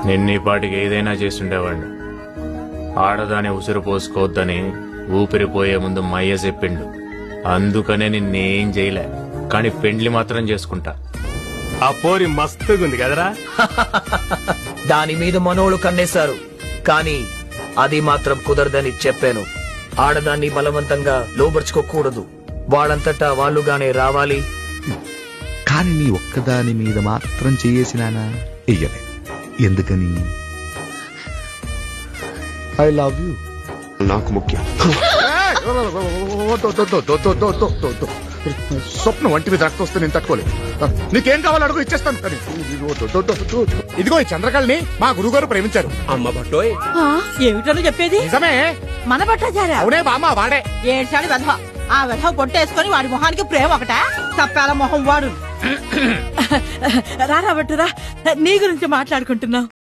నిన్నీపాటికి ఏదైనా చేస్తుండేవాడిని. ఆడదాని ఉసిరు పోసుకోవద్దని ఊపిరిపోయే ముందు మయ్య చెప్పిండు. అందుకనే నిన్నేం చేయలే, కాని పెండ్లి మాత్రం చేసుకుంటా. ఆ పోరి మస్తుగుంది కదరా. దాని మీద మనోళ్ళు కన్నేశారు, కానీ అది మాత్రం కుదరదని చెప్పాను. ఆడదాన్ని బలవంతంగా లోబర్చుకోకూడదు, వాళ్ళంతటా వాళ్ళుగానే రావాలి. కాని నీ ఒక్కదాని మీద మాత్రం చేసినానా ఎయ్యలే. ఎందుకని? I love you. నాకు ముఖ్యం. స్వప్నం వంటి మీద రక్తం వస్తే నేను తట్టుకోలేదు. నీకేం కావాలో అడుగు, ఇచ్చేస్తాను. ఇదిగో ఈ చంద్రకళని మా గురుగారు ప్రేమించారు. అమ్మ బట్టోయ్, ఏమిటో చెప్పేది? నిజమే. మన బట్టాచారా? అవునే బామ్మ, వాడే. ఏడ్చాడు వెధవ. ఆ వెధవ పొట్టేసుకొని వాడి మొహానికి ప్రేమ ఒకట తప్పాల మొహం వాడు. రారా బట్టురా, నీ గురించి మాట్లాడుకుంటున్నావు.